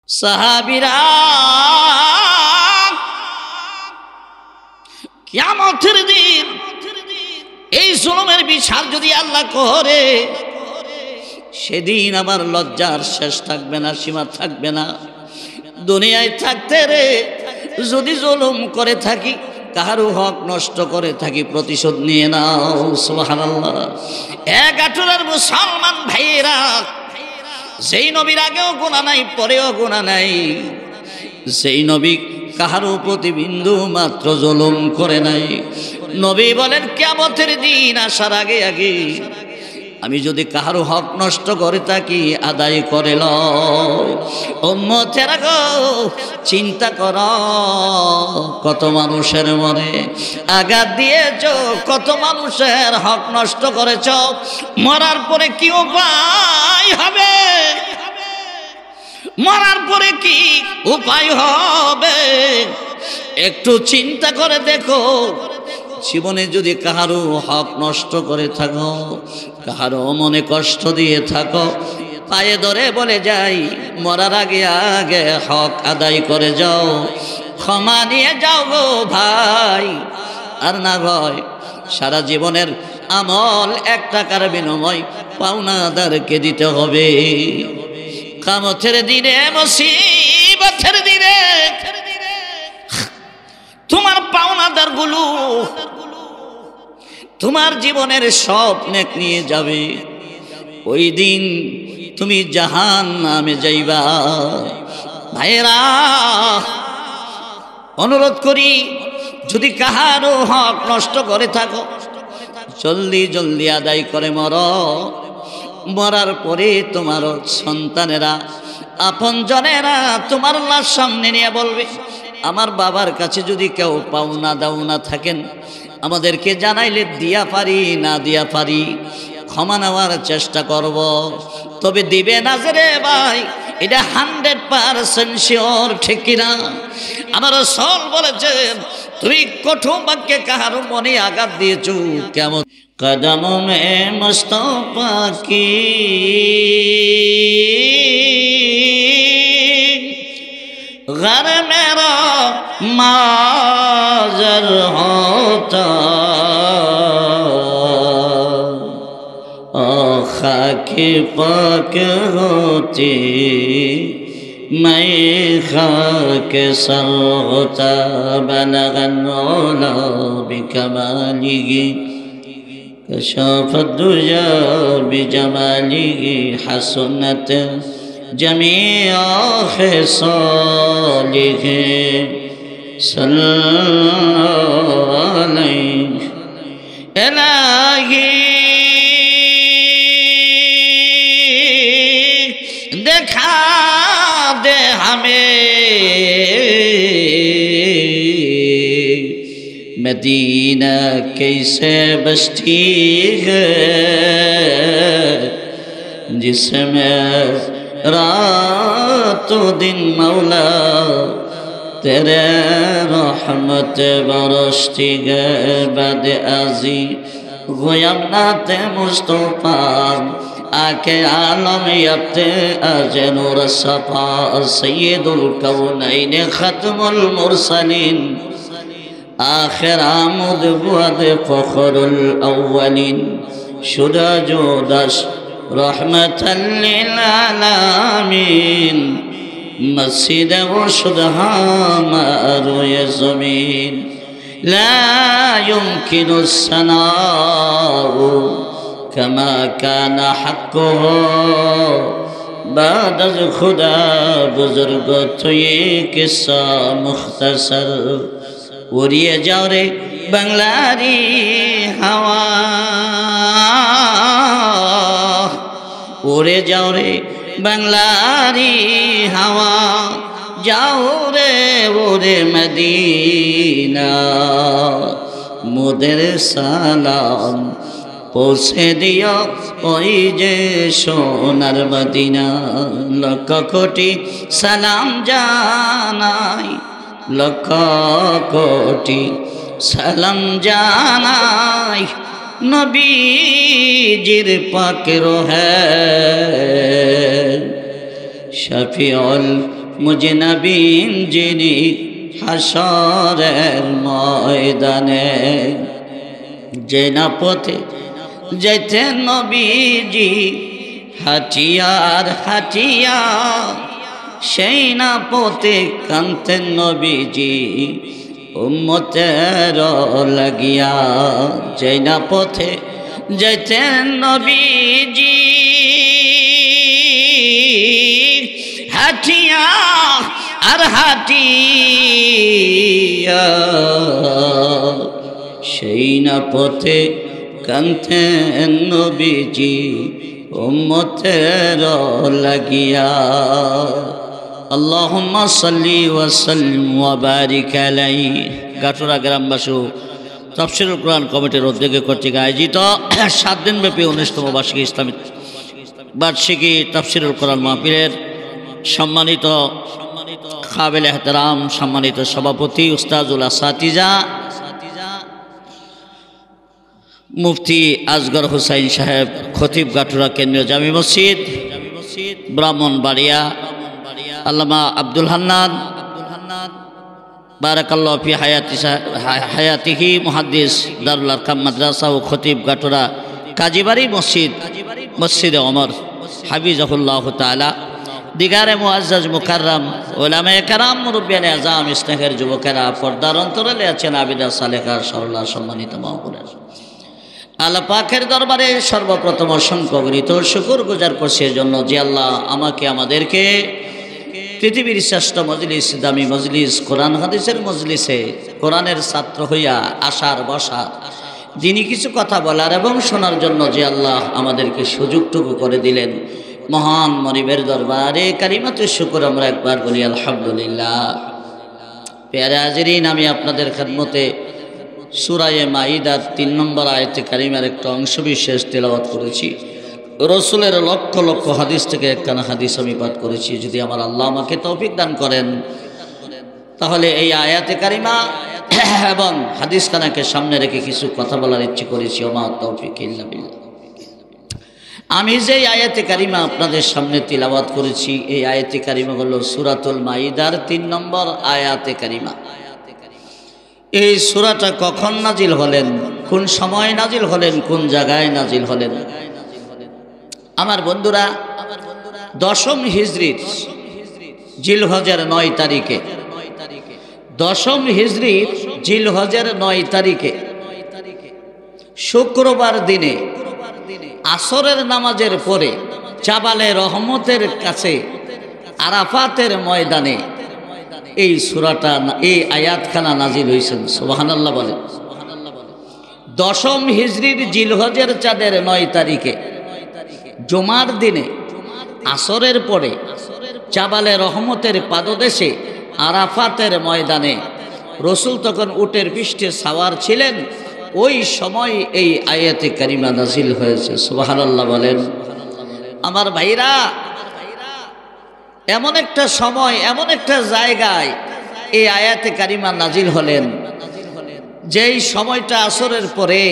সাহাবীরা কিয়ামতের দিন এই জুলুমের বিচার যদি আল্লাহ করে, সেদিন আমার লজ্জার শেষ থাকবে না, সীমা থাকবে না। দুনিয়ায় থাকতে রে যদি জুলুম করে থাকি, কারো হক নষ্ট করে থাকি, প্রতিশোধ নিয়ে নাও। সুবহানাল্লাহ। এক আঠুরার মুসলমান ভাইয়েরা, যেই নবীর আগেও গুনাহ নাই, পরেও গুনাহ নাই, সেই নবী কাহারও প্রতি বিন্দু মাত্র জুলুম করে নাই। নবী বলেন কিয়ামতের দিন আসার আগে আগে আমি যদি কাহারও হক নষ্ট করে থাকি, আদায় করে লও। উম্মতেরা গো, চিন্তা কর, কত মানুষের মনে আঘাত দিয়েছ, কত মানুষের হক নষ্ট করেছ। মরার পরে কি উপায় হবে? মরার পরে কি উপায় হবে? একটু চিন্তা করে দেখো। জীবনে যদি কাহারও হক নষ্ট করে থাকো, কাহারও মনে কষ্ট দিয়ে থাকো, পায়ে ধরে বলে যাই, মরার আগে আগে হক আদায় করে যাও, ক্ষমা নিয়ে যাও গো ভাই। আর না হয় সারা জীবনের আমল 1 টাকার বিনিময় পাওনাদারকে দিতে হবে। কিয়ামতের দিনে, মুসিবতের দিনে তোমার পাওনাদার গুলো তোমার জীবনের সব নেক নিয়ে যাবে। ওই দিন তুমি জাহান্নামে যাইবা। ভাইয়েরা, অনুরোধ করি, যদি কাহারও হক নষ্ট করে থাকো, জলদি জলদি আদায় করে মরো। মরার পরে তোমার সন্তানেরা, আপনজনেরা তোমার লাশ সামনে নিয়ে বলবে, আমার বাবার কাছে যদি কেউ পাওনা দাওনা থাকেন আমাদেরকে জানাইলে দিয়া পারি, না দিয়া পারি, ক্ষমা নেওয়ার চেষ্টা করব। তবে দিবে না যে রে ভাই, এটা 100% শিওর, ঠিক কিনা? আমার রাসূল বলেছেন, তুমি কঠোর বাক্যে কাহারও মনে আঘাত দিয়েছ, কেমন কদম মে মুস্তাফা কি घर मेरा माजर होता, खाके पाक होती, मैं खाके सर होता। बलगन औला बिकमालिही, कशाफ दुजा बिजमालिही, हसनत जमीअ ख़िसालिही, सल्लल्लाहु अलैहि इलाही। देखा दे हमें मदीना कैसे बसती है, जिसमें रातों दिन मौला तेरे रहमत बरसती है। बद आजी गुयमनाते मुस्तफा, आके आलम यब्ते अज नूर सफा, सय्यदुल कौनैन खत्मुल मुरसलीन, आखिर आमुद बुअद फखरुल अव्वलीन, शुदा जोदश रहमतल लिल आलामीन, मस्जिद व शुदहा मारुए ज़मीन, ला युमकिनु सनाउ कमा काना हक़्क़ुहु, बाद अज़ खुदा बुज़ुर्ग तो ये किस्सा मुख्तसर। उड़िए जाओ रे बंगलारी हवा, उड़े जाओ रे बंगलारी हवा, जाओ रे ओरे मदीना, मोদের সালাম পৌঁছে দিও ওই যে সোনার মদিনা। লক্ষ কোটি সালাম জানাই, লক্ষ কোটি সালাম জানাই, নবীজির পাকের হে শফিউল মুজনবিন যিনি হাসরের ময়দানে। যে না পথে যাইতেন নবীজি হাটিয়ার হাটিয়া, সেই না পথে কানতেন নবীজি উম্মতের লাগিয়া। যে না পথে যাইতেন নবীজি হাটিয়া আর হাটিয়া, সেই না পথে কানতেন নবীজি উম্মতের লাগিয়া। আল্লাহুম্মা সাল্লি ওয়া সাল্লিম ওয়া বারিক আলাইহি। গাটুরা গ্রামবাসী তাফসীরুল কোরআন কমিটির উদ্যোগে কর্তৃক আয়োজিত 7 দিনব্যাপী 19তম বার্ষিকী ইসলামী বার্ষিকী তাফসীরুল কোরআন মাহফিলের সম্মানিত কাবিল এহতেরাম সম্মানিত সভাপতি উস্তাজুল আসাতিজা মুফতি আসগর হুসাইন সাহেব, খতিব গাটুরা কেন্দ্রীয় জামি মসজিদ ব্রাহ্মণবাড়িয়া, আল্লামা আব্দুল হান্নান বারাকাল্লাহু ফি হায়াতিহি মুহাদ্দিস দারুল আরকাম মাদ্রাসা ও খতিব গাটুরা কাজীবাড়ি মসজিদ মসজিদে ওমর হাফিজাহুল্লাহ তাআলা, দিগারে মুআজ্জাজ মুকাররম উলামায়ে কেরাম মুরব্বিয়ানে আযম স্নেহের যুবকেরা, পর্দার অন্তরালে আছেন আবিদা সালেহা সরলা সম্মানিত মাহফিলের আল্লাহ পাকের দরবারে সর্বপ্রথম অসংখ্য গণিত শুকর গুজার করছি এজন্য যে আল্লাহ আমাকে আমাদেরকে পৃথিবীর শ্রেষ্ঠ মজলিস, দামি মজলিস, কোরআন হাদিসের মজলিসে কোরআনের ছাত্র হইয়া আসার বসার, যিনি কিছু কথা বলার এবং শোনার জন্য যে আল্লাহ আমাদেরকে সুযোগটুকু করে দিলেন, মহান মনিবের দরবারে কালিমাতুশ শুকর আমরা একবার বলি আলহামদুলিল্লাহ। প্যারা হাজিরিন, আমি আপনাদের খেদমতে সূরা মাঈদার 3 নম্বর আয়াতে কারিমার একটা অংশ বিশেষ তেলাওয়াত করেছি। রসুলের লক্ষ লক্ষ হাদিস থেকে একখানা হাদিস আমি পাঠ করেছি। যদি আমার আল্লাহ আমাকে তৌফিক দান করেন তাহলে এই আয়াতে কারিমা এবং হাদিস খানাকে সামনে রেখে কিছু কথা বলার ইচ্ছে করেছি। ওমা তৌফিক ইল্লা বিল্লাহ। আমি যে আয়াতে কারিমা আপনাদের সামনে তিলাওয়াত করেছি, এই আয়াতে কারিমা হলো সূরাতুল মাঈদার 3 নম্বর আয়াতে কারিমা। এই সূরাটা কখন নাজিল হলেন, কোন সময় নাজিল হলেন, কোন জায়গায় নাজিল হলেন? আমার বন্ধুরা, 10ম হিজরির জিলহজের 9 তারিখে, 10ম হিজরির জিলহজের 9 তারিখে শুক্রবার দিনে আসরের নামাজের পরে জাবালে রহমতের কাছে আরাফাতের ময়দানে এই সূরাটা, এই আয়াতখানা নাজিল হয়েছেন। সুবহানাল্লাহ বলেন। 10ম হিজরির জিলহজের চাঁদের 9 তারিখে জুমার দিনে আসরের পরে জাবালে রহমতের পাদদেশে আরাফাতের ময়দানে রসুল তখন উটের পৃষ্ঠে সাওয়ার ছিলেন। ওই সময় এই আয়াতে কারিমা নাজিল হয়েছে। সুবহানাল্লাহ বলেন। আমার ভাইরা, এমন একটা সময়, এমন একটা জায়গায় এই আয়াতে কারিমা নাজিল হলেন, যেই সময়টা আসরের পরে,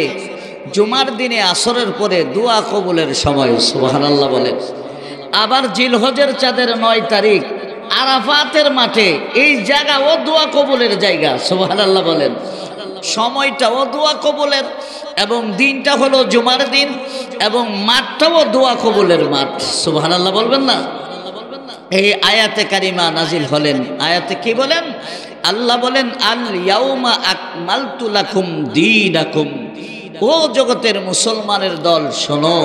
জুমার দিনে আসরের পরে দোয়া কবুলের সময়। সুবহানাল্লাহ বলেন। আবার জিলহজের চাঁদের 9 তারিখ আরাফাতের মাঠে, এই জায়গা ও দোয়া কবুলের জায়গা। সুবহানাল্লাহ বলেন। সময়টাও দোয়া কবুলের এবং দিনটা হলো জুমার দিন এবং মাঠটাও দোয়া কবুলের মাঠ। সুবহানাল্লাহ বলবেন না? এই আয়াতে কারিমা নাজিল হলেন। আয়াতে কি বলেন? আল্লাহ বলেন, আল ইয়াউমা আকমালতু লাকুম দীনাকুম। ও জগতের মুসলমানের দল, শোনো,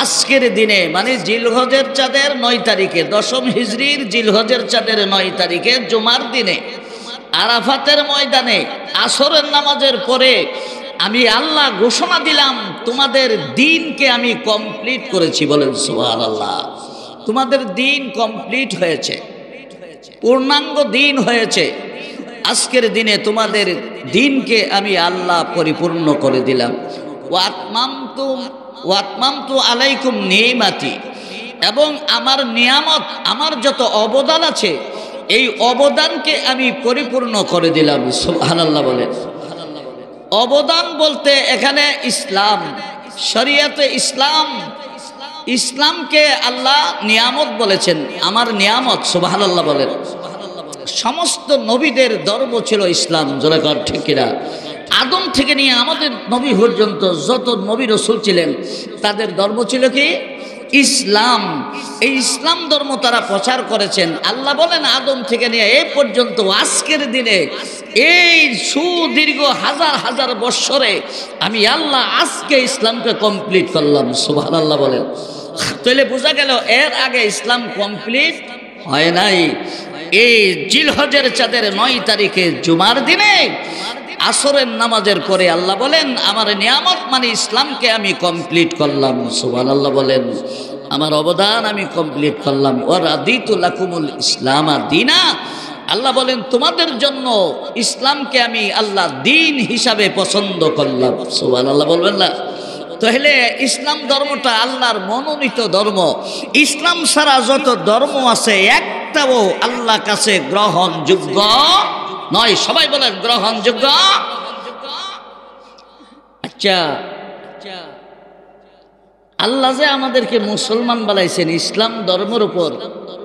আজকের দিনে মানে জিলহজের চাঁদের 9 তারিখে, 10ম হিজরির জিলহজের চাঁদের 9 তারিখে জুমার দিনে আরাফাতের ময়দানে আসরের নামাজের পরে আমি আল্লাহ ঘোষণা দিলাম, তোমাদের দিনকে আমি কমপ্লিট করেছি। বলেন সুবহানাল্লাহ। তোমাদের দিন কমপ্লিট হয়েছে, পূর্ণাঙ্গ দিন হয়েছে। আজকের দিনে তোমাদের দিনকে আমি আল্লাহ পরিপূর্ণ করে দিলাম। ওয়াতমামতু আলাইকুম নিয়ামতি, এবং আমার নিয়ামত, আমার যত অবদান আছে এই অবদানকে আমি পরিপূর্ণ করে দিলাম। সুবহানাল্লাহ বলেন। অবদান বলতে এখানে ইসলাম, শরীয়তে ইসলাম, ইসলামকে আল্লাহ নিয়ামত বলেছেন, আমার নিয়ামত, সুবহানাল্লাহ বলেন। সমস্ত নবীদের ধর্ম ছিল ইসলাম, জোরে কর ঠিক কিনা? আদম থেকে নিয়ে আমাদের নবী পর্যন্ত যত নবী রসুল ছিলেন তাদের ধর্ম ছিল কি? ইসলাম। এই ইসলাম ধর্ম তারা প্রচার করেছেন। আল্লাহ বলেন আদম থেকে নিয়ে এ পর্যন্ত আজকের দিনে এই সুদীর্ঘ হাজার হাজার বৎসরে আমি আল্লাহ আজকে ইসলামকে কমপ্লিট করলাম, সুবহানাল্লাহ বলেন। তাহলে বোঝা গেল এর আগে ইসলাম কমপ্লিট হয় নাই। এই জিলহজের চাঁদের 9 তারিখে জুমার দিনে আসরের নামাজের পরে আল্লাহ বলেন আমার নিয়ামত মানে ইসলামকে আমি কমপ্লিট করলাম, সুবহানাল্লাহ বলেন। আমার অবদান আমি কমপ্লিট করলাম। ওয়া রাদিতু লাকুমুল ইসলাম দীনা, আল্লাহ বলেন তোমাদের জন্য ইসলামকে আমি আল্লাহ দিন হিসাবে পছন্দ করলাম, সুবহানাল্লাহ বলবেন না? তাহলে ইসলাম ধর্মটা আল্লাহর মনোনীত ধর্ম। ইসলাম ছাড়া যত ধর্ম আছে একটাও আল্লাহর কাছে গ্রহণযোগ্য নয়। সবাই বলেন গ্রহণযোগ্য। আচ্ছা, আল্লাহ যে আমাদেরকে মুসলমান বানাইছেন, ইসলাম ধর্মের উপর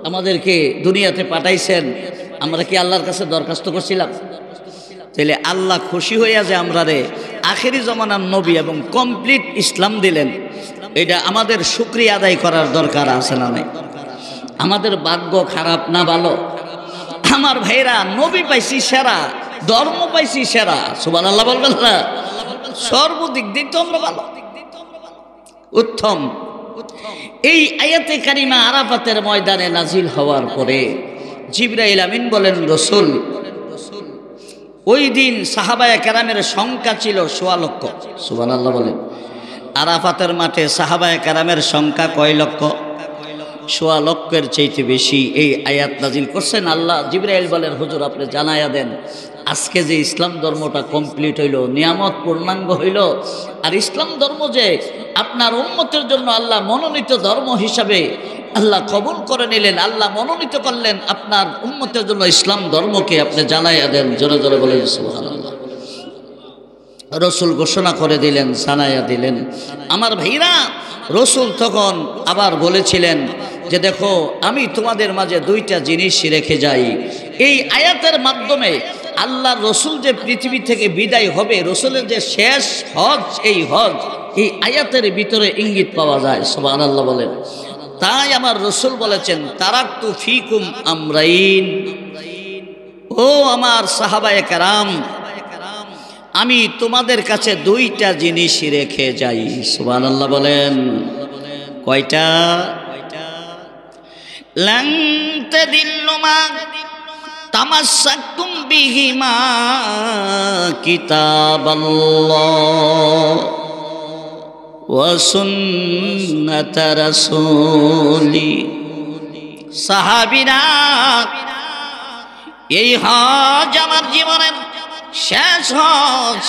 আমাদেরকে দুনিয়াতে পাঠাইছেন, আমরা কি আল্লাহর কাছে দরখাস্ত করছিলাম? তাহলে আল্লাহ খুশি হইয়া যে আমরা রে আখেরি জমানার নবী এবং কমপ্লিট ইসলাম দিলেন, এটা আমাদের শুকরিয়া আদায় করার দরকার আছে না নাই? আমাদের ভাগ্য খারাপ না ভালো? আমার ভাইরা, নবী পাইছি সেরা, ধর্ম পাইছি সেরা, সুবহানাল্লাহ বলবেন না? সর্বদিক দিক তো আমরা ভালো, উত্তম। এই আয়াতে কারিমা আরাফাতের ময়দানে নাজিল হওয়ার পরে জিবরাইল আমিন বলেন রসুল, ওই দিন সাহাবায়ে কেরামের সংখ্যা ছিল ১৬ লক্ষ, সুবহানাল্লাহ বলেন। আরাফাতের মাঠে সাহাবায়ে কেরামের সংখ্যা কয় লক্ষ? ১৬ লক্ষের চাইতে বেশি। এই আয়াত নাজিল করছেন আল্লাহ। জিবরাইল বলেন হুজুর আপনি জানাইয়া দেন আজকে যে ইসলাম ধর্মটা কমপ্লিট হইল, নিয়ামত পূর্ণাঙ্গ হইল, আর ইসলাম ধর্ম যে আপনার উম্মতের জন্য আল্লাহ মনোনীত ধর্ম হিসাবে আল্লাহ কবুল করে নিলেন, আল্লাহ মনোনীত করলেন আপনার উম্মতের জন্য ইসলাম ধর্মকে আপনি জানাইয়া দেন। জোরে জোরে বলেন সুবহানাল্লাহ। রসুল ঘোষণা করে দিলেন, জানাইয়া দিলেন। আমার ভাইরা, রসুল তখন আবার বলেছিলেন যে দেখো আমি তোমাদের মাঝে 2টা জিনিস রেখে যাই। এই আয়াতের মাধ্যমে আল্লাহ রসুল যে পৃথিবী থেকে বিদায় হবে, রসুলের যে শেষ হজ, এই হজ এই আয়াতের ভিতরে ইঙ্গিত পাওয়া যায়, সুবহানাল্লাহ বলেন। তাই আমার রসুল বলেছেন তারাকতু ফিকুম আমরাইন, ও আমার সাহাবায়ে কেরাম আমি তোমাদের কাছে 2টা জিনিস রেখে যাই, সুবহানাল্লাহ বলেন। কয়টা? লান তাদিল্লু মা তামাসসাকতুম বিহিমা কিতাবাল্লাহ ওয়া সুন্নাত রাসূলি। সাহাবীরা, এই হজ আমার জীবনের শেষ হজ,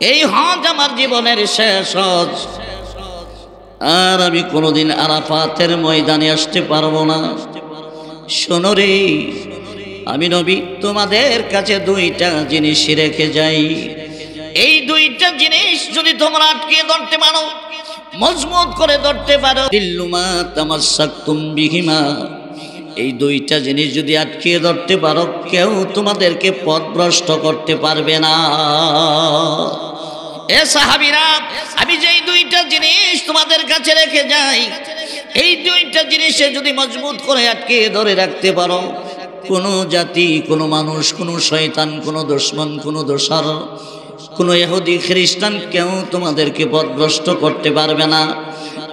এই হজ আমার জীবনের শেষ হজ, আর আমি কোনোদিন আরাফাতের ময়দানে আসতে পারবো না। শোনো রে, আমি নবী তোমাদের কাছে 2টা জিনিস রেখে যাই। এই 2টা জিনিস যদি তোমরা আটকে ধরতে পারো, মজবুত করে ধরতে পারো, দিল্লুমা তামাসসাকতুম বিহিমা, এই 2টা জিনিস যদি আটকে ধরতে পারো, কেউ তোমাদেরকে পথভ্রষ্ট করতে পারবে না। এ সাহাবীরা, আমি যেই 2টা জিনিস তোমাদের কাছে রেখে যাই, এই 2টা জিনিসে যদি মজবুত করে আটকে ধরে রাখতে পারো, কোনো জাতি, কোনো মানুষ, কোনো শয়তান, কোনো দুশমন, কোনো দোসর, কোনো ইহুদি খ্রিস্টান কেউ তোমাদেরকে পথভ্রষ্ট করতে পারবে না।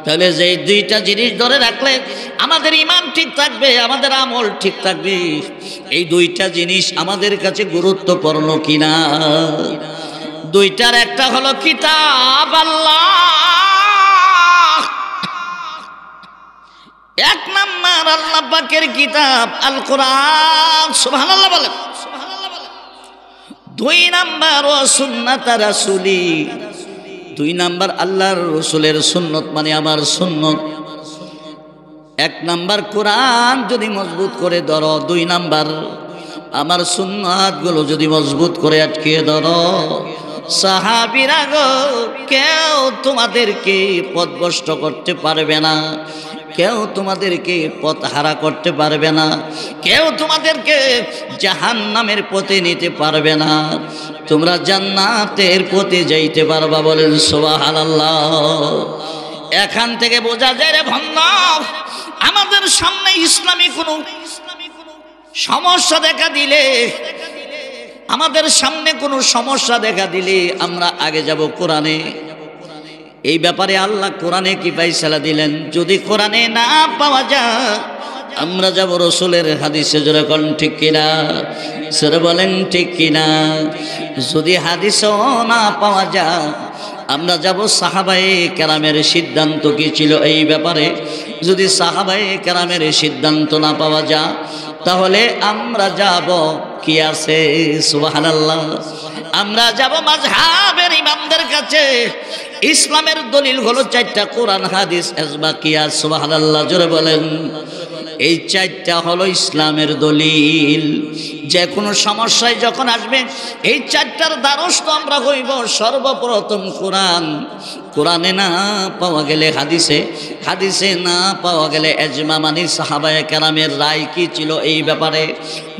তাহলে যেই 2টা জিনিস ধরে রাখলে আমাদের ঈমান ঠিক থাকবে, আমাদের আমল ঠিক থাকবে। এই 2টা জিনিস আমাদের কাছে গুরুত্বপূর্ণ কিনা? 2টার একটা হলো কিতাব আল্লাহ, 1 নাম্বার আল্লাহ পাকের কিতাব আল কোরআন, সুবহানাল্লাহ বলেন। 2 নাম্বার ও সুন্নাত রাসূলি, 2 নাম্বার আল্লাহর রসুলের সুন্নত মানে আমার সুন্নত। 1 নাম্বার কোরআন যদি মজবুত করে ধরো, 2 নাম্বার আমার সুন্নাতগুলো যদি মজবুত করে আটকে ধরো, সাহাবীরা গো, কেউ তোমাদেরকে পথভ্রষ্ট করতে পারবে না, কেউ তোমাদেরকে পথহারা করতে পারবে না, কেউ তোমাদেরকে জাহান্নামের পথে নিতে পারবে না, তোমরা জান্নাতের পথে যাইতে পারবা। বলেন সুবহানাল্লাহ। এখান থেকে বোঝা যায় রে বান্দা, আমাদের সামনে ইসলামী কোনো সমস্যা দেখা দিলে, আমাদের সামনে কোনো সমস্যা দেখা দিলে আমরা আগে যাব কোরআনে। এই ব্যাপারে আল্লাহ কোরআনে কি ফায়সালা দিলেন? যদি কোরআনে না পাওয়া যায় আমরা যাব রসুলের হাদিসে। জোরে কোন ঠিক কিনা? সরে বলেন ঠিক কিনা? যদি হাদিসও না পাওয়া যায় আমরা যাব সাহাবায়ে কেরামের সিদ্ধান্ত কি ছিল এই ব্যাপারে। যদি সাহাবায়ে কেরামের সিদ্ধান্ত না পাওয়া যায় তাহলে আমরা যাব কি আছে, সুবহানাল্লাহ, আমরা যাব মাযহাবের ইমামদের কাছে। ইসলামের দলিল হলো চারটা, কোরআন, হাদিস, ইজমা, কিয়াস। সুবহানাল্লাহ, জোরে বলেন। এই চারটা হলো ইসলামের দলিল। যে কোনো সমস্যায় যখন আসবে এই চারটার দ্বারস্থ আমরা হইব। সর্বপ্রথম কোরআন, কোরআনে না পাওয়া গেলে হাদিসে, হাদিসে না পাওয়া গেলে ইজমা, মানে সাহাবায়ে কেরামের রায় কি ছিল এই ব্যাপারে।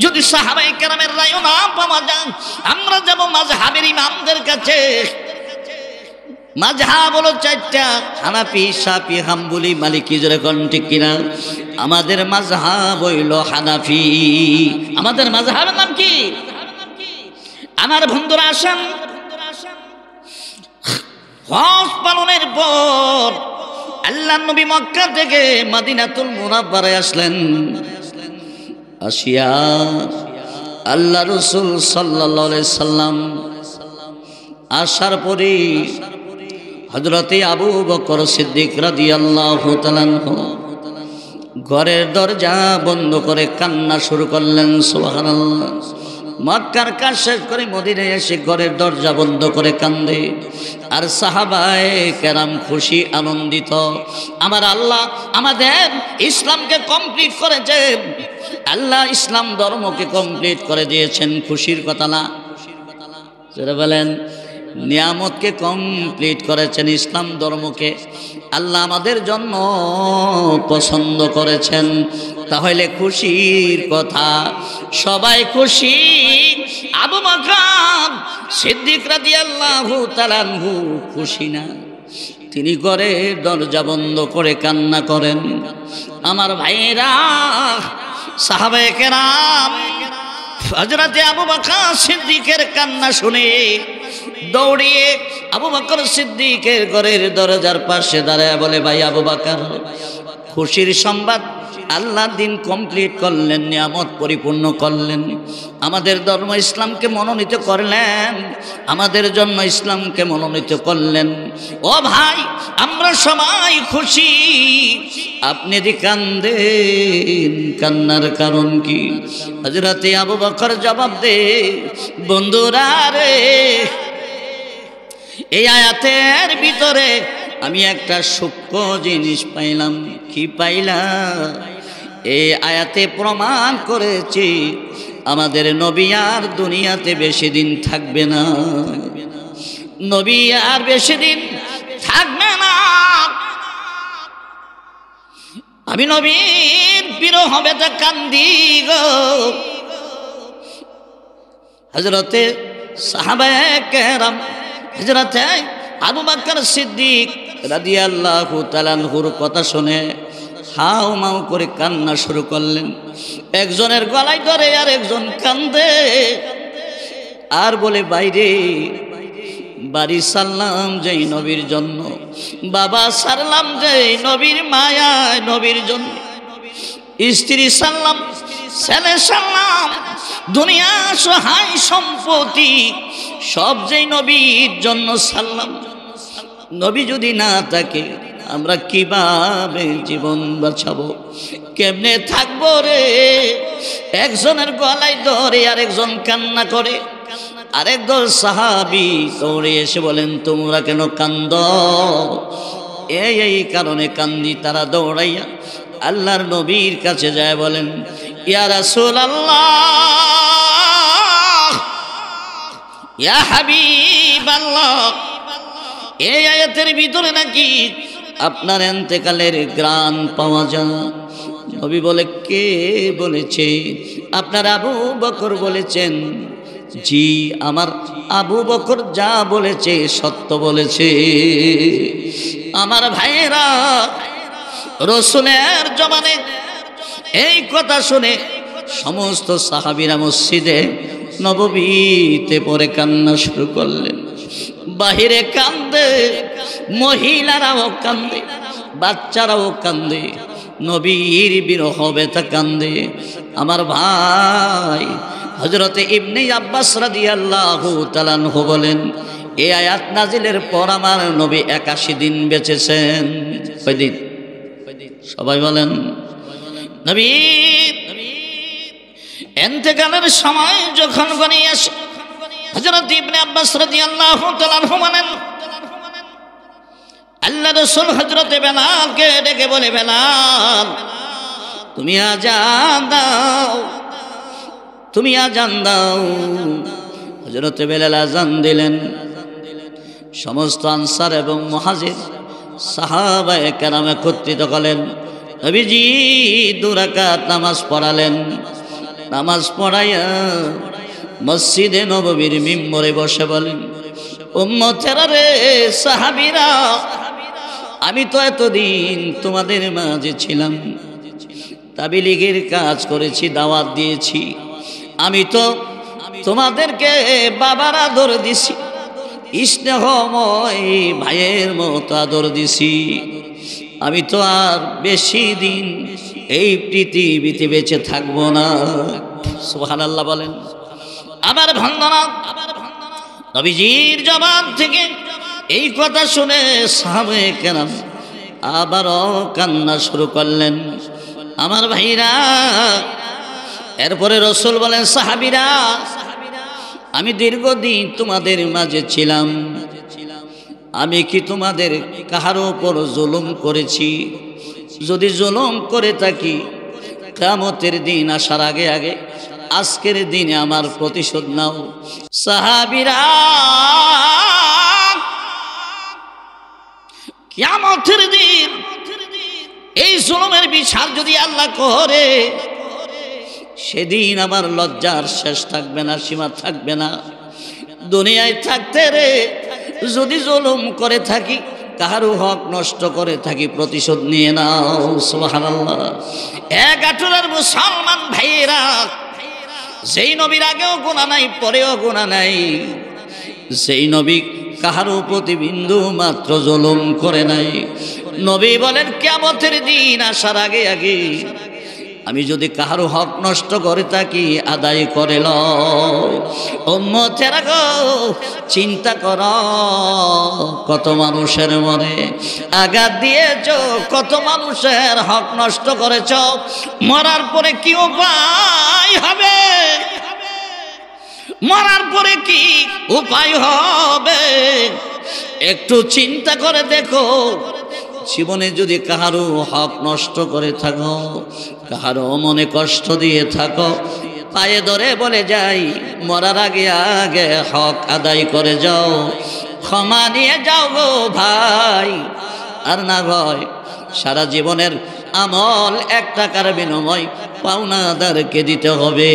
যদি সাহাবায়ে কেরামের রায়ও না পাওয়া যায় আমরা যাব মাযহাবের ইমামদের কাছে। মাযহাব হলো চারটা, হানাফি, শাফি, হাম্বলি, মালিকি। জোরে কোন ঠিক কিনা? আমাদের মাযহাব হইল হানাফি। আমাদের মাযহাবের নাম কি? আমার বন্ধুরা আসেন, হজ পালনের পর আল্লাহর নবী মক্কা থেকে মদিনাতুল মুনাওয়ারায় আসলেন। আসিয়া আল্লাহ রাসূল সাল্লাল্লাহু আলাইহি সাল্লাম আসার পরে হযরতে আবু বকর সিদ্দিক রাদিয়াল্লাহু তাআলা ঘরের দরজা বন্ধ করে কান্না শুরু করলেন। সুবহানাল্লাহ। মক্কার কাজ শেষ করে মদিনায় এসে ঘরের দরজা বন্ধ করে কান্দে। আর সাহাবায়ে কেরাম খুশি, আনন্দিত। আমার আল্লাহ আমাদের ইসলামকে কমপ্লিট করেছেন, আল্লাহ ইসলাম ধর্মকে কমপ্লিট করে দিয়েছেন। খুশির কথা না? সেটা বলেন। নিয়ামতকে কমপ্লিট করেছেন, ইসলাম ধর্মকে আল্লাহ আমাদের জন্য পছন্দ করেছেন। তাহলে খুশির কথা, সবাই খুশি। আবু বকর সিদ্দিক রাদিয়াল্লাহু তাআলা আনহু খুশি না? তিনি ঘরের দরজা বন্ধ করে কান্না করেন। আমার ভাইয়েরা, সাহাবায়ে কেরাম হযরতে আবু বকর সিদ্দিকের কান্না শুনে দৌড়িয়ে আবু বকর সিদ্দিকের ঘরের দরজার পাশে দাঁড়ায় বলে, ভাই আবু বকর, খুশির সংবাদ, আল্লাহ দিন কমপ্লিট করলেন, নিয়ামত পরিপূর্ণ করলেন, আমাদের ধর্ম ইসলামকে মনোনীত করলেন, আমাদের জন্য ইসলামকে মনোনীত করলেন। ও ভাই, আমরা সবাই খুশি, আপনি যে কান্দেন, কান্নার কারণ কি? হযরতে আবু বকর জবাব দে, বন্ধুরা রে, এই আয়াতের ভিতরে আমি একটা সূক্ষ্ম জিনিস পাইলাম। কি পাইলাম? এই আয়াতে প্রমাণ করেছি আমাদের নবী আর দুনিয়াতে বেশি দিন থাকবে না, নবী আর বেশি দিন থাকবে না। আমি নবীর বিরহ বেদা কান্দি গো। হযরতে সাহাবায়ে কেরাম হযরতে আবু বকর সিদ্দিক রাদিয়াল্লাহু তাআলা আনহুর কথা শুনে হাউ মাউ করে কান্না শুরু করলেন। একজনের গলায় ধরে আর একজন কান্দে আর বলে, বাইরে বাড়ি সারলাম যেই নবীর জন্য, বাবা সারলাম যেই নবীর মায়ায়, নবীর জন্য, স্ত্রী সারলাম, ছেলে সারলাম, দুনিয়া সহায় সম্পত্তি সব যেই নবীর জন্য সারলাম। নবী যদি না থাকে আমরা কিভাবে জীবন বাঁচাবো, কেমনে থাকবো রে? একজনের গলায় ধরে আরেকজন কান্না করে। আরেকদল সাহাবী দৌড়ে এসে বলেন, তোমরা কেন কান্দ? এই কারণে কান্দি। তারা দৌড়াইয়া আল্লাহর নবীর কাছে যায়, বলেন, ইয়া রাসূলুল্লাহ, ইয়া হাবিবাল্লাহ, এই আয়াতের ভিতরে নাকি আপনার ইন্তেকালের গ্রাণ পাওয়া যায়। নবী বলে, কে বলেছে? আপনার আবু বকর বলেছেন। জি, আমার আবু বকর যা বলেছে সত্য বলেছে। আমার ভাইয়েরা, রাসূলের জমানে এই কথা শুনে সমস্ত সাহাবীরা মসজিদে নববীতে পড়ে কান্না শুরু করলেন। বাহিরে কান্দে, মহিলারাও কান্দে, বাচ্চারাও কান্দে, নবীর বিরহ ব্যথা কান্দে। আমার ভাই হযরতে ইবনে আব্বাস রাদিয়াল্লাহু তাআলা আনহু বলেন, এই আয়াত নাজিলের পর আমার নবী 81 দিন বেঁচেছেন। কয়দিন? সবাই বলেন। নবী ইন্তেকালের সময় যখন ঘনিয়ে আসে, হযরত ইবনে আব্বাস রাদিয়াল্লাহু তাআলা আনহু বলেন, আল্লাহ রাসূল হযরতে বেলালকে ডেকে বলে, বেলাল তুমি আযান দাও, তুমি আযান দাও। হযরতে বেলাল আযান দিলেন। সমস্ত আনসার এবং মুহাজির সাহাবায়ে কেরাম একত্রিত হলেন। নবীজি 2 রাকাত নামাজ পড়ালেন। নামাজ পড়াইয়া মসজিদে নববীর মিম্বরে বসে বলেন, উম্মতেরা রে, সাহাবীরা, আমি তো এতদিন তোমাদের মাঝে ছিলাম, তাবলীগের কাজ করেছি, দাওয়াত দিয়েছি। আমি তো তোমাদেরকে বাবার আদর দিছি, স্নেহময় ভাইয়ের মতো আদর দিছি। আমি তো আর বেশি দিন এই পৃথিবীতে বেঁচে থাকবো না। সুবহানাল্লাহ বলেন। আবার বন্দনা, নবীজির জবান থেকে এই কথা শুনে সাহাবায়ে কেরাম আবারও কান্না শুরু করলেন। আমার ভাইরা, এরপরে রাসূল বলেন, সাহাবীরা, আমি দীর্ঘদিন তোমাদের মাঝে ছিলাম, আমি কি তোমাদের কাহারও উপর জুলুম করেছি? যদি জুলুম করে থাকি, কিয়ামতের দিন আসার আগে আগে আজকের দিনে আমার প্রতিশোধ নাও। সাহাবীরা, কিয়ামতের দিন এই জুলুমের বিচার যদি আল্লাহ করে, সেদিন আমার লজ্জার শেষ থাকবে না, সীমা থাকবে না। দুনিয়ায় থাকতে রে যদি জুলুম করে থাকি, কাহারও হক নষ্ট করে থাকি, প্রতিশোধ নিয়ে নাও। সুবহানাল্লাহ। এক আঠুরার মুসলমান ভাইয়েরা, যেই নবীর আগেও গুনাহ নাই, পরেও গুনাহ নাই, সেই নবী কাহারও প্রতি বিন্দু মাত্র জুলুম করে নাই। নবী বলেন, কিয়ামতের দিন আসার আগে আগে আমি যদি কাহারও হক নষ্ট করে থাকি, আদায় করে লও। উম্মতেরা গো, চিন্তা কর, কত মানুষের মনে আঘাত দিয়েছ, কত মানুষের হক নষ্ট করেছ। মরার পরে কি উপায় হবে? মরার পরে কি উপায় হবে? একটু চিন্তা করে দেখো। জীবনে যদি কাহারও হক নষ্ট করে থাকো, কাহারও মনে কষ্ট দিয়ে থাকো, পায়ে ধরে বলে যাই, মরার আগে আগে হক আদায় করে যাও, ক্ষমা নিয়ে যাও গো ভাই। আর না ভয়, সারা জীবনের আমল 1 টাকার বিনিময় পাওনাদারকে দিতে হবে।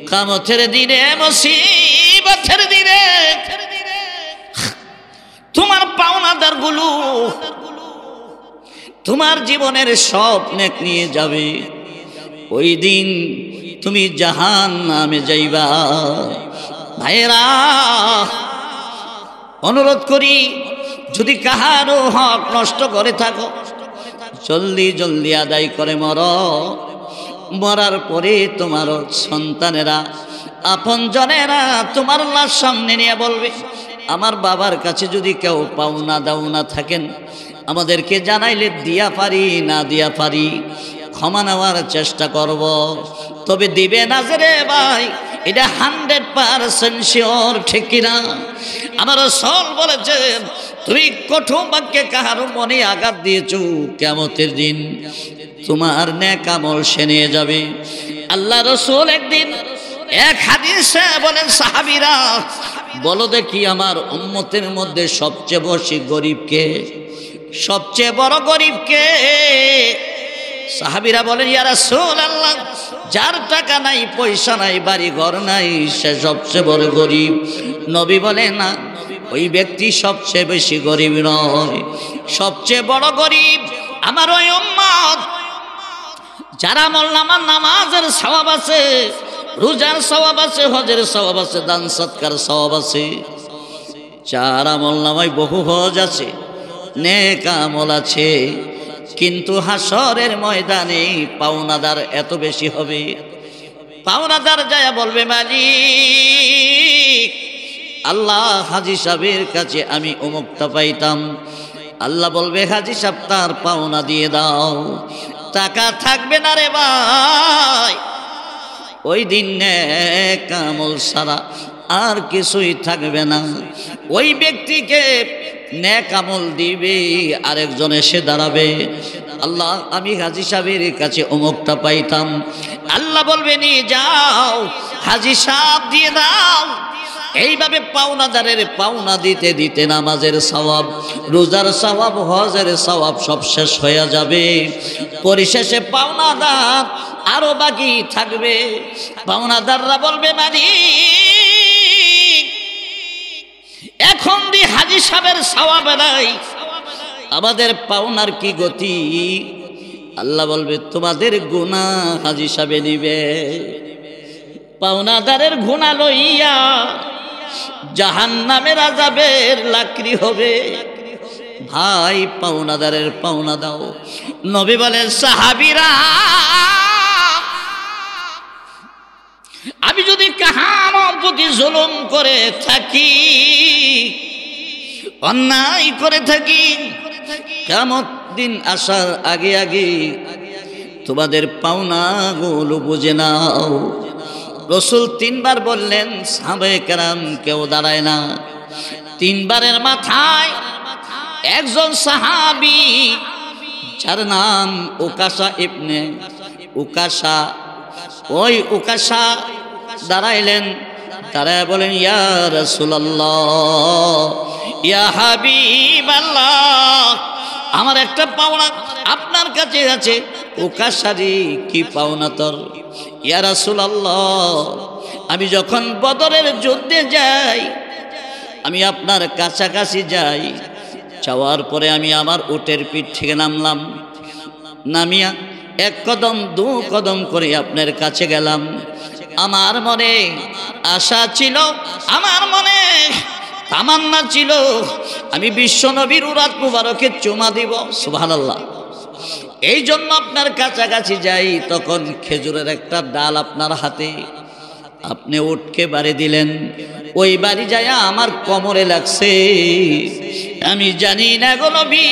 কিয়ামতের দিনে, মুসিবতের দিনে তোমার পাওনাদার গুলো তোমার জীবনের সব নেক নিয়ে যাবে। ওই দিন তুমি জাহান্নামে যাইবা। ভাইরা, অনুরোধ করি, যদি কাহারও হক নষ্ট করে থাকো, জলদি জলদি আদায় করে মরো। মরার পরে তোমার সন্তানেরা, আপনজনেরা তোমার লাশ সামনে নিয়ে বলবে, আমার বাবার কাছে যদি কেউ পাওনা দাওনা থাকেন, আমাদেরকে জানাইলে দিয়া পারি, না দিয়া পারি, ক্ষমা নেওয়ার চেষ্টা করব। তবে দিবে না যে রে ভাই, এটা 100% শিওর, ঠিক কিনা? আমার রাসূল বলেছেন, তুমি কঠোর বাক্যে কাহারও মনে আঘাত দিয়েছ, কিয়ামতের দিন তোমার নেক আমল সে নিয়ে যাবে। আল্লাহ রাসূল একদিন এক হাদিসে বলেন সাহাবীরা, বলো দেখি আমার উম্মতের মধ্যে সবচেয়ে বেশি গরিব কে, সবচেয়ে বড় গরিব কে? সাহাবীরা বলেন, ইয়া রাসূলুল্লাহ, যার টাকা নাই, পয়সা নাই, বাড়ি ঘর নাই, সে সবচেয়ে বড় গরিব। নবী বলেন, না, ওই ব্যক্তি সবচেয়ে বেশি গরিব নয়, সবচেয়ে বড় গরিব আমার ওই উম্মত যারা আমলনামার নামাজের সওয়াব আছে, রোজার সওয়াব আছে, হজের সওয়াব আছে, দান সৎকার সওয়াব আছে, যার আমলনামায় বহু হজ আছে, নেক আমল আছে, কিন্তু হাসরের ময়দানে পাওনাদার এত বেশি হবে। পাওনাদার যায় বলবে, মালিক, আল্লাহ, হাজী সাহেবের কাছে আমি অমুকটা পাইতাম। আল্লাহ বলবে, হাজী সাহেব তার পাওনা দিয়ে দাও। টাকা থাকবে না রে ভাই, ওই দিন নেক আমল ছাড়া আর কিছুই থাকবে না। ওই ব্যক্তিকে নেক আমল দিবে, আরেকজন এসে দাঁড়াবে, আল্লাহ, আমি হাজী সাহেবের কাছে অমুকটা পাইতাম। আল্লাহ বলবে, নিয়ে যাও, হাজী সাহেব দিয়ে দাও। এইভাবে পাওনাদারের পাওনা দিতে দিতে নামাজের সওয়াব, রোজার সওয়াব, হজের সওয়াব সব শেষ হয়ে যাবে। পরিশেষে পাওনাদার আরো বাকি থাকবে। পাওনাদাররা বলবে, মালিক, এখন দি হাজী সাহেবের সওয়াব নাই, আমাদের পাওনার কি গতি? আল্লাহ বলবে, তোমাদের গুনাহ হাজী সাহেব নিবে। পাওনাদারের গুনাহ লইয়া জাহান্নামের আযাবের লাকড়ি হবে। ভাই, পাওনাদারের পাওনা দাও। নবী বলেন, সাহাবীরা, আমি যদি কাহার প্রতি জুলুম করে থাকি, অন্যায় করে থাকি, কিয়ামত দিন আসার আগে আগে তোমাদের পাওনাগুলো বুঝে নাও। রাসূল তিনবার বললেন, সাহাবায়ে কেরাম কেউ দাঁড়ায় না। তিনবারের মাথায় একজন সাহাবী, যার নাম উকাশা ইবনে উকাশা, ওই উকাশা দাঁড়াইলেন। দাঁড়ায় বলেন, ইয়া রাসূলুল্লাহ, ইয়া হাবিবাল্লাহ, আমার একটা পাওনা আপনার কাছে আছে। উকাশারি, কি পাওনা তোর? ইয়া রাসূলুল্লাহ, আমি যখন বদরের যুদ্ধে যাই, আমি আপনার কাছাকাছি যাই, যাওয়ার পরে আমি আমার উটের পিঠ থেকে নামলাম, নামিয়া এক কদম দু কদম করে আপনার কাছে গেলাম। আমার মনে আশা ছিল, আমার মনে তামান্না ছিল, আমি বিশ্ব নবীর উরাত মুবারকে চুমা দিব। সুবহানাল্লাহ। এই জন্য আপনার কাছাকাছি যাই। তখন খেজুরের একটা ডাল আপনার হাতে, আপনি উটকে বাড়ি দিলেন। ওই বাড়ি যায় আমার কোমরে লাগছে। আমি জানি না গো নবী,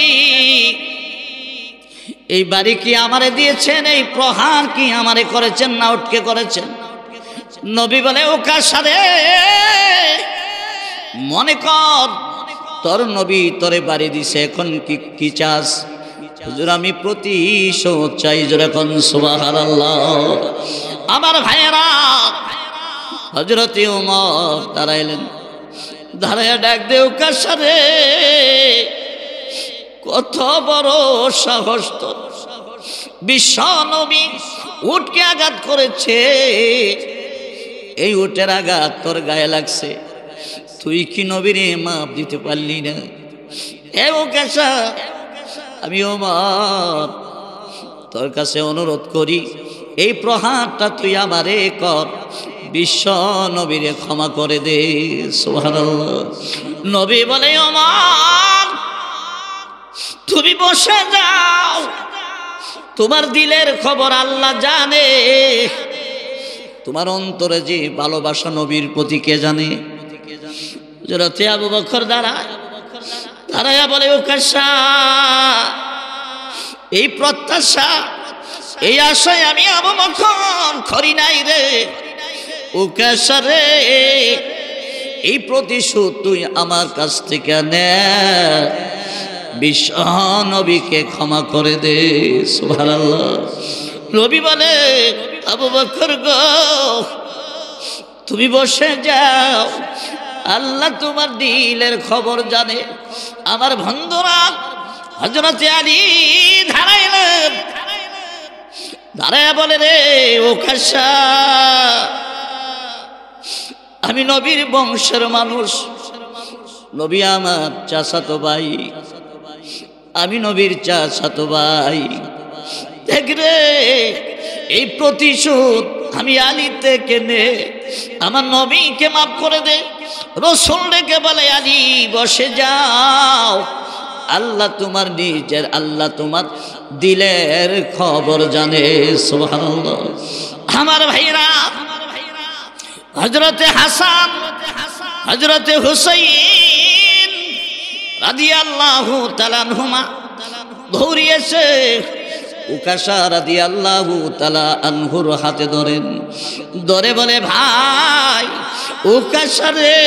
এই বাড়ি কি আমারে দিয়েছেন, এই প্রহার কি আমারে করেছেন না উটকে করেছেন? নবী বলে, উকাশা রে, মনে কর তোর নবী তোরে বাড়ি দিছে, এখন কি চাস? হুজুর, আমি প্রতিশোধ চাই। যখন সুবহানাল্লাহ। আমার ভাইয়েরা, হযরত ওমর দাঁড়াইলেন, দাঁড়াইয়া ডাক দে, উকাশা রে, কত বড় সাহস তোর! বিশ্ব নবী উটকে আঘাত করেছে, এই উটের আঘাত তোর গায়ে লাগছে, তুই কি নবীরে মাপ দিতে পারলি না? এ উকাশা, আমি ওমর তোর কাছে অনুরোধ করি, এই প্রহারটা তুই আমারে কর, বিশ্ব নবীরে ক্ষমা করে দে। সুবহানাল্লাহ। নবী বলে, ওমর তুমি বসে যাও, তোমার দিলের খবর আল্লাহ জানে, তোমার অন্তরে যে ভালোবাসা নবীর প্রতি কে জানে? হযরত আবু বকর দাঁড়ায়া বলে, উকাশা, এই প্রত্যাশা, এই আশায় আমি আবু বকর করি নাই রে। উকাশা রে, এই প্রতিশোধ তুই আমার কাছ থেকে নে, বিশ্ব নবীকে ক্ষমা করে দে। সুবহানাল্লাহ। নবী বলে, আবু বকর গো, তুমি বসে যাও, আল্লাহ তোমার দিলের খবর জানে। আমার বন্ধুরা, হযরত আলী দাঁড়াইলেন, দাঁড়ায় বলে, রে ওকাশা, আমি নবীর বংশের মানুষ, নবী আমার চাচাতো ভাই, আমি নবীর চাচাতো ভাই। দেখ রে, এই প্রতিশোধ আমি আলী থেকে নে, আমার নবীকে মাফ করে দে। রাসূল ডেকে বলে, আলী বসে যাও, আল্লাহ তোমার নিজের, আল্লাহ তোমার দিলের খবর জানে। সুবহানাল্লাহ। আমার ভাইরা, হযরতে হাসান, হযরতে হুসাইন রাদিয়াল্লাহু তাআলা আনহুমা ধরিয়েছে, উকাশা রাদিয়াল্লাহু তাআলা আনহুর হাতে ধরেন, ধরে বলে, ভাই উকাশা রে,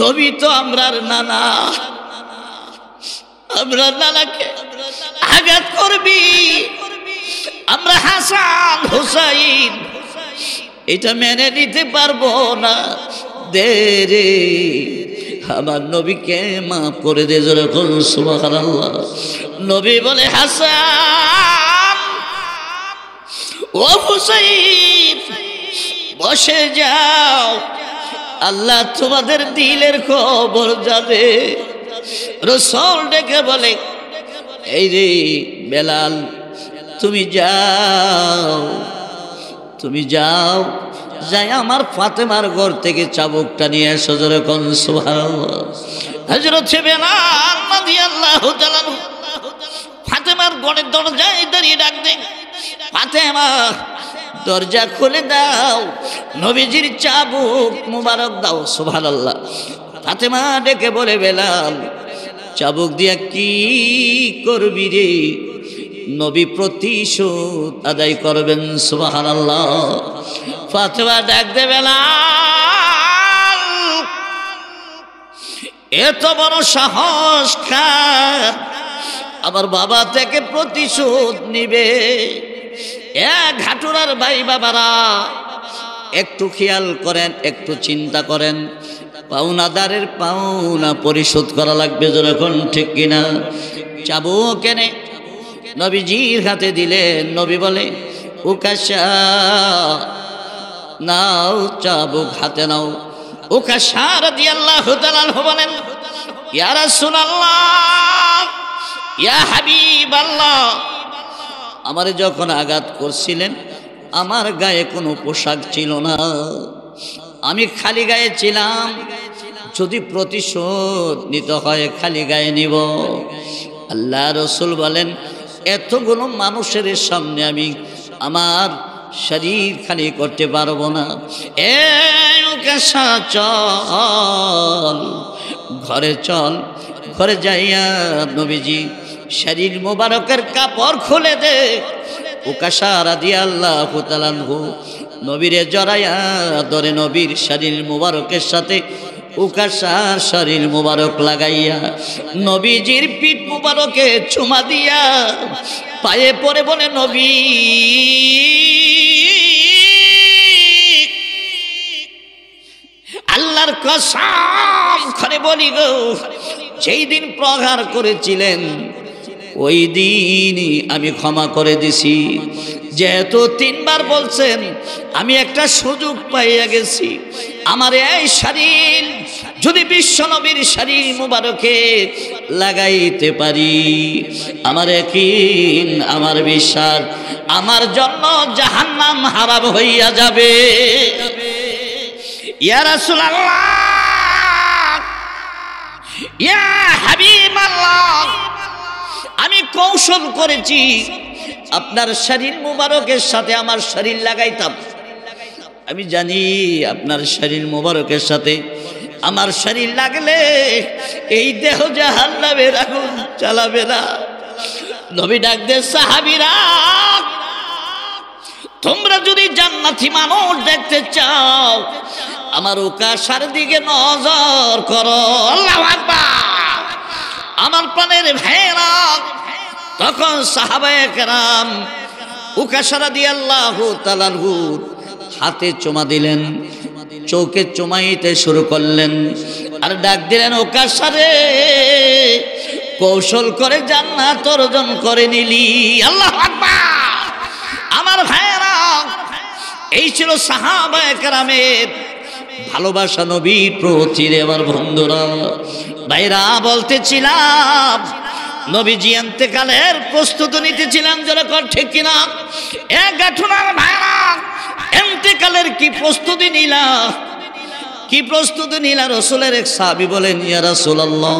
নবী তো আমরার নানা, আমরা নানাকে আঘাত করবি, আমরা হাসান হুসাইন এটা মেনে নিতে পারবো না, দে রে, আমার নবীকে মাফ করে দে। জোরে বলুন সুবহানাল্লাহ। নবী বলে, হাসান ও হুসাইন বসে যাও, আল্লাহ তোমাদের দিলের খবর জানে। রাসূল ডেকে বলে, এই রে বেলাল, তুমি যাও, তুমি যাও, যাই আমার ফাতেমার ঘর থেকে চাবুকটা নিয়ে এসো। জোরে কোন সুবহানাল্লাহ। হযরত বেলাল রাদিয়াল্লাহু তাআলা ফাতেমার ঘরের দরজায় দাঁড়িয়ে ডাক দেন, ফাতেমা দরজা খুলে দাও, নবীজির চাবুক মুবারক দাও। সুবহানাল্লাহ। ফাতেমা ডেকে বলে, বেলাল চাবুক দিয়া কি করবি রে? নবী প্রতিশোধ আদায় করবেন। সুবহানাল্লাহ। ফাতেমা ডাক দে, বেলাল এত বড় সাহস কার আমার বাবা থেকে প্রতিশোধ নিবে? এক ঘাটুরার ভাই বাবারা, একটু খেয়াল করেন, একটু চিন্তা করেন, পাওনাদারের পাওনা পরিশোধ করা লাগবে। যখন ঠিক কিনা? চাবুক এনে নবীজির হাতে দিলেন। নবী বলে, উকাশা নাও, চাবুক হাতে নাও। উকাশা রাদিয়াল্লাহু তাআলা আনহু বলেন, ইয়া রাসূলুল্লাহ, ইয়া হাবিবাল্লাহ, আমারে যখন আঘাত করছিলেন আমার গায়ে কোনো পোশাক ছিল না, আমি খালি গায়ে ছিলাম, যদি প্রতিশোধ নিতে হয় খালি গায়ে নিব। আল্লাহ রাসূল বলেন, এতগুলো মানুষের সামনে আমি আমার শরীর খালি করতে পারবো না। চল ঘরে, চল ঘরে যাইয়া নবীজি শরীর মোবারকের কাপড় খুলে দে। উকাশা রাদিয়াল্লাহু তাআলা আনহু নবীরে জড়াইয়া ধরে নবীর শরীর মোবারকের সাথে উকাশার শরীর মোবারক লাগাইয়া নবীজির পিঠ মোবারকে চুমা দিয়া পায়ে পড়ে বলে, নবী আল্লাহর কসম করে বলি গো, যেই দিন প্রহার করেছিলেন ওই দিনই আমি ক্ষমা করে দিছি। যেহেতু তিনবার বলছেন, আমি একটা সুযোগ পাইয়া গেছি, আমার এই শরীর যদি বিশ্ব নবীর শরীর মুবারকে লাগাইতে পারি, আমার ইয়াকিন, আমার বিশ্বাস, আমার জন্য জাহান্নাম হারাম হইয়া যাবে। ইয়া রাসূলুল্লাহ, ইয়া হাবিবাল্লাহ, আমি কৌশল করেছি আপনার শরীর মুবারকের সাথে আমার শরীর লাগাইতাম। আমি জানি আপনার শরীর মুবারকের সাথে আমার শরীর লাগলে এই দেহ জাহান্নামের আগুন জ্বালাবে না। নবী ডাক দে, সাহাবীরা তোমরা যদি জান্নাতি মানুষ দেখতে চাও আমার উকাশার দিকে নজর করো। আল্লাহু আকবার। আমার প্রাণের ভাইরা, তখন সাহাবায়ে কেরাম উকাশা রাদিয়াল্লাহু তাআলা আনহু হাতে চুমা দিলেন, চোখে চুমাইতে শুরু করলেন, আর ডাক দিলেন, ও কাসারে, কৌশল করে জান্নাত অর্জন করে নিলি। আল্লাহু আকবার। আমার ভাইয়েরা, এই ছিল সাহাবায়ে কেরামের ভালোবাসা নবীর প্রতি। আমার বন্ধুরা, ভাইরা, বলতেছিলাম নবীজি ইন্তেকালের প্রস্তুতি নিতেছিলেন, যেরকম ঠিক কিনা? এক গাঠুনার ভাইরা, ইন্তেকালের কি প্রস্তুতি নিলা? কি প্রস্তুতি নিলা? রাসূলের এক সাহাবী বলেন, ইয়া রাসূলুল্লাহ,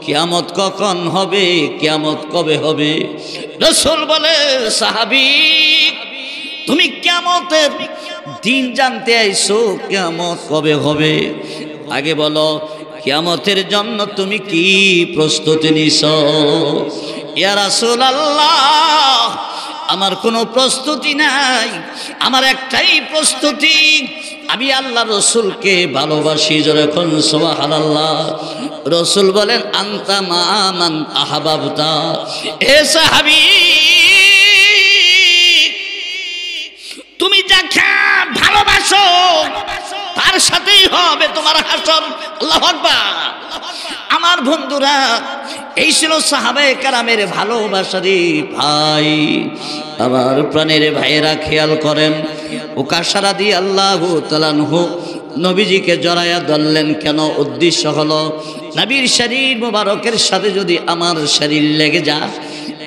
কিয়ামত কখন হবে? কিয়ামত কবে হবে? রাসূল বলে, সাহাবী, তুমি কিয়ামতের দিন জানতে আইছো, কিয়ামত কবে হবে? আগে বলো, কিয়ামতের জন্য তুমি কি প্রস্তুতি নিছো? ইয়া রাসূলুল্লাহ, আমার কোনো প্রস্তুতি নাই, আমার একটাই প্রস্তুতি, আমি আল্লাহ রসুলকে ভালোবাসি। যখন সুবহানাল্লাহ। রসুল বলেন, আনতা মা মান আহবাবতা। এ সাহাবী, তুমি যাকে ভালোবাসো তার সাথেই হবে তোমার হাসর। আল্লাহু আকবার। আমার বন্ধুরা, এই ছিল সাহাবায়ে কেরামের ভালোবাসারই ভাই। আমার প্রাণের ভাইয়েরা, খেয়াল করেন, উকাশা রাদিয়াল্লাহু তাআলা আনহু নবীজিকে জড়ায়া ধরলেন কেন? উদ্দেশ্য হলো, নবীর শরীর মুবারকের সাথে যদি আমার শরীর লেগে যায়,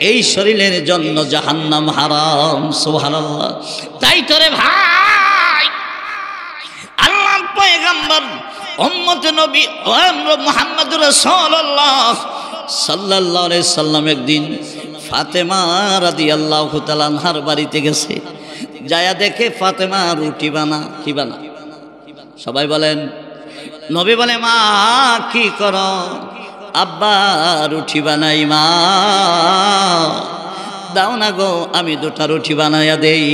এই শরীরের জন্য জাহান্নাম হারাম। সুবহানাল্লাহ। তাই তোরে ভাই, আল্লাহর পয়গম্বর উম্মত নবী মুহাম্মদুর রাসূলুল্লাহ সাল্লাল্লাহু আলাইহি সাল্লাম একদিন ফাতেমা রাদিয়াল্লাহু তাআলা আনহার বাড়িতে গেছে। যায়া দেখে ফাতেমা রুটি বানা। কি বানা? সবাই বলেন। নবী বলে, মা কি করো? আব্বা রুটি বানাই। মা দাও না গো, আমি দুটা রুটি বানাইয়া দেই।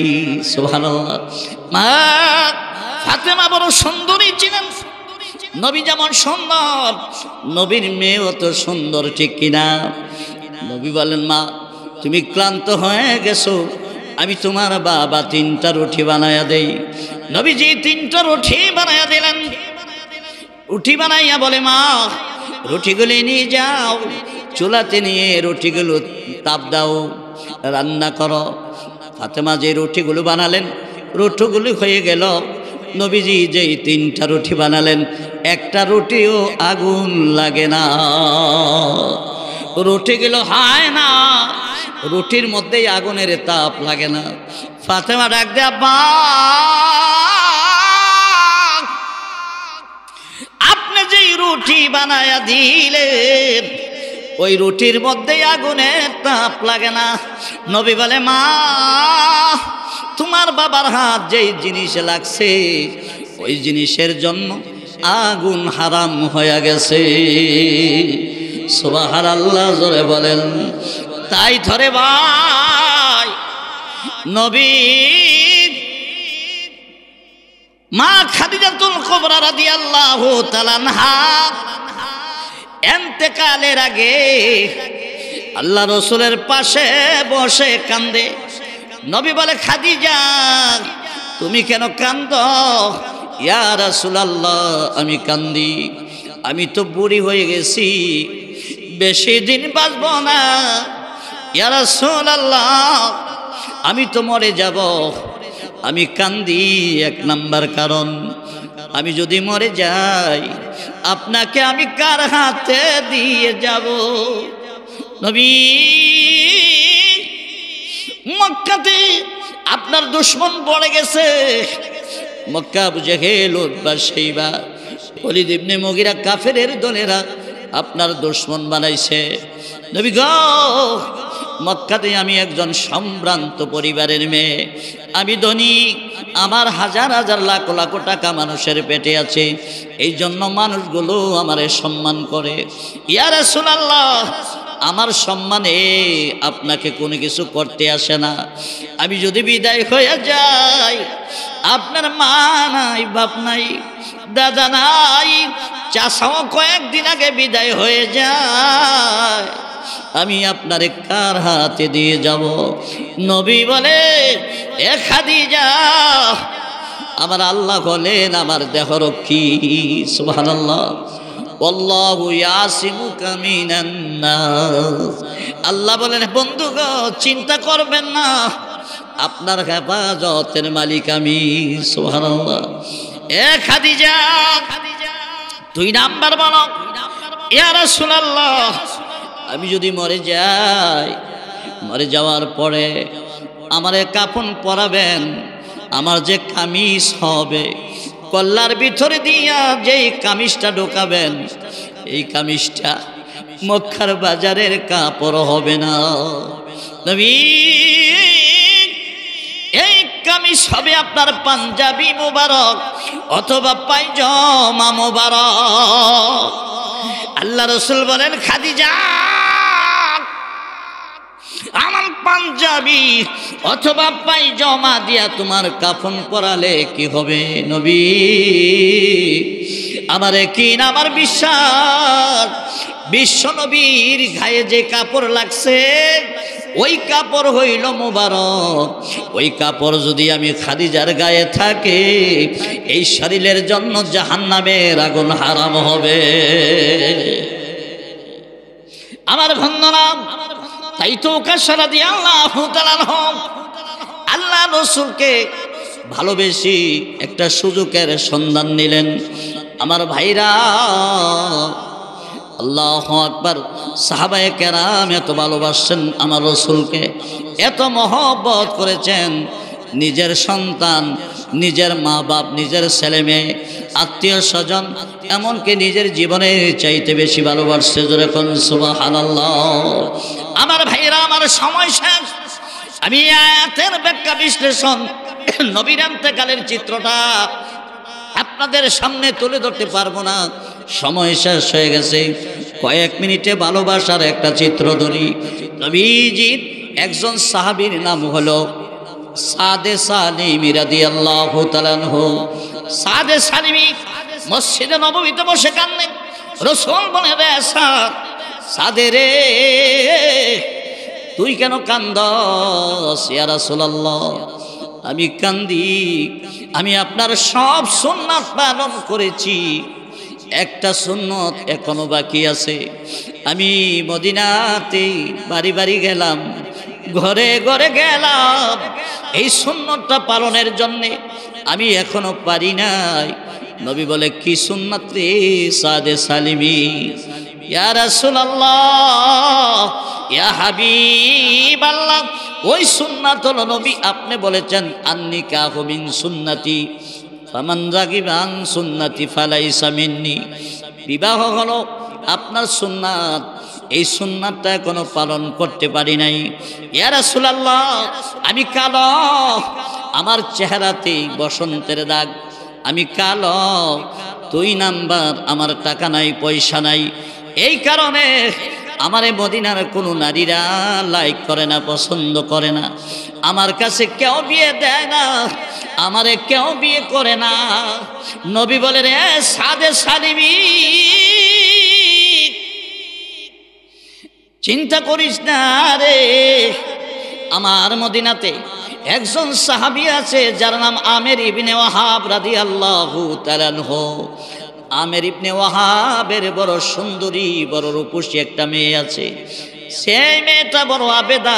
সুবহানাল্লাহ। মা ফাতেমা বড় সুন্দরী ছিলেন। নবী যেমন সুন্দর, নবীর মেয়েও তো সুন্দর, ঠিক কিনা? নবী বলেন, মা তুমি ক্লান্ত হয়ে গেছো, আমি তোমার বাবা তিনটা রুটি বানাইয়া দেই। নবীজি তিনটা রুটি বানাইয়া দিলেন। রুটি বানাইয়া বলে, মা রুটিগুলি নিয়ে যাও, চুলাতে নিয়ে রুটিগুলো তাপ দাও, রান্না করো। ফাতেমা যে রুটিগুলো বানালেন, রুটিগুলো হয়ে গেল। নবীজি যেই তিনটা রুটি বানালেন, একটা রুটিও আগুন লাগে না, রুটিগুলো হয় না, রুটির মধ্যেই আগুনের তাপ লাগে না। ফাতেমা ডাক দে, আব্বা আপনি যেই রুটি বানায়া দিলেন, ওই রুটির মধ্যেই আগুনের তাপ লাগে না। নবী বলে, মা তোমার বাবার হাত যেই জিনিসে লাগছে, ওই জিনিসের জন্য আগুন হারাম হয়ে গেছে। সুবহানাল্লাহ। জোরে বলেন। তাই ধরে ভাই, নবী মা খাদিজাতুল কুবরা রাদিয়াল্লাহু তাআলা আনহা ইন্তেকালের আগে আল্লাহ রসুলের পাশে বসে কান্দে। নবী বলে, খাদিজা তুমি কেন কান্দো? ইয়া রাসূলুল্লাহ, আমি কান্দি, আমি তো বুড়ি হয়ে গেছি, বেশি দিন বাঁচব না। ইয়া রাসূলুল্লাহ, আমি তো মরে যাব। আমি কান্দি এক নাম্বার কারণ, আমি যদি মরে যাই, আপনাকে আমি কার হাতে দিয়ে যাব? নবী, মক্কাতে আপনার দুশমন পড়ে গেছে। মক্কা আবু জেহেল, উতবা, শাইবা, ওলীদ ইবনে মুগীরা, কাফেরের দলেরা আপনার দুশমন বানাইছে। নবী গো, মক্কাতে আমি একজন সম্ভ্রান্ত পরিবারের মেয়ে, আমি ধনী, আমার হাজার হাজার লাখ লাখ টাকা মানুষের পেটে আছে, এই জন্য মানুষগুলো আমারে সম্মান করে। ইয়া রাসূলুল্লাহ, আমার সম্মানে আপনাকে কোনো কিছু করতে আসে না। আমি যদি বিদায় হয়ে যাই, আপনার মা নাই, বাপ নাই, দাদা নাই, চাচাও কয়েকদিন আগে বিদায় হয়ে যায়, আমি আপনারে কার হাতে দিয়ে যাব? নবী বলে, এ খাদিজা, আমার আল্লাহ হলেন আমার দেহরক্ষী। সুবহানাল্লাহ। আল্লাহু ইয়াসিমুকা মিনান নাস। আল্লাহ বলেন বন্ধু গো চিন্তা করবেন না, আপনার হেফাজতের মালিক আমি। সুবহানাল্লাহ। এ খাদিজা 2 নাম্বার বলো, ইয়া রাসূলুল্লাহ আমি যদি মরে যাই, মরে যাওয়ার পরে আমারে কাফন পরাবেন, আমার যে কামিজ হবে কল্লার ভিতরে দিয়া যেই কামিজটা ঢোকাবেন, এই কামিজটা মক্কার বাজারের কাপড় হবে না নবী, এই কামিজ হবে আপনার পাঞ্জাবি মুবারক অথবা পায়জামা মুবারক। আল্লাহ রাসূল বলেন খাদিজা আমার পাঞ্জাবি অথবা পায়জামা দিয়া তোমার কাফন পরালে কি হবে নবী? আমার একদিন আমার বিশ্বাস বিশ্ব নবীর গায়ে যে কাপড় লাগছে ওই কাপড় হইল মুবারক। ওই কাপড় যদি আমি খাদিজার গায়ে থাকে এই শরীরের জন্য জাহান্নামের আগুন হারাম হবে। আমার বন্ধুরা তাই তো কাশরা দিয়ে আল্লাহ রাসূলকে ভালোবেসে একটা সুযোগের সন্ধান নিলেন। আমার ভাইরা আল্লাহু আকবার, সাহাবায়ে কেরাম এত ভালোবাসেন আমার রাসূলকে, এত মহব্বত করেছেন, নিজের সন্তান, নিজের মা বাপ, নিজের ছেলে মেয়ে, আত্মীয় স্বজন, এমনকি নিজের জীবনের চাইতে বেশি ভালোবাসছে। যখন সুবহানাল্লাহ। আমার ভাইরা আমার সময় শেষ, আমি আয়াতের ব্যাখ্যা বিশ্লেষণ নবীর ইন্তেকালের চিত্রটা আপনাদের সামনে তুলে ধরতে পারবো না, সময় শেষ হয়ে গেছে। কয়েক মিনিটে ভালোবাসার একটা চিত্র ধরি। নবীজির একজন সাহাবীর নাম হলো সাদে সালিমি রাদিয়াল্লাহু তাআলা আনহু। সাদে সালিমি মসজিদে নববীতে বসে কান্দেন। রাসূল বলে রে সাদে রে তুই কেন কান্দস? ইয়া রাসূলুল্লাহ আমি কান্দি, আমি আপনার সব সুন্নাত পালন করেছি, একটা সুন্নত এখনো বাকি আছে। আমি মদিনাতে বাড়ি বাড়ি গেলাম, ঘরে ঘরে গেলাম, এই সুন্নতটা পালনের জন্যে আমি এখনো পারি নাই। নবী বলে কি সুন্নাত রে সাদে সালিমি? ইয়া রাসূলুল্লাহ ইয়া হাবিবাল্লাহ ওই সুন্নাত হলো নবী আপনি বলেছেন আন্নিকাহু মিন সুন্নতি ফামান রাগিবা আন সুন্নতি ফালাইসা মিন্নি। বিবাহ হলো আপনার সুন্নাত, এই সুন্নাতটা এখনো পালন করতে পারি নাই। ইয়া রাসূলুল্লাহ আমি কালো, আমার চেহারাতে বসন্তের দাগ, আমি কালো, 2 নাম্বার আমার টাকা নাই পয়সা নাই, এই কারণে আমারে মদিনার কোনো নারীরা লাইক করে না, পছন্দ করে না, আমার কাছে কেউ বিয়ে দেয় না, আমারে কেউ বিয়ে করে না। নবী বলে রে সাদে সালিমি চিন্তা করিস না রে, আমার মদিনাতে একজন সাহাবী আছে যার নাম আমের ইবনে ওয়াহাব রাদিয়াল্লাহু তাআলা আনহু। আমের ইবনে ওয়াহাবের বড় সুন্দরী, বড় রূপসী একটা মেয়ে আছে। সেই মেয়েটা বড় আবেদা,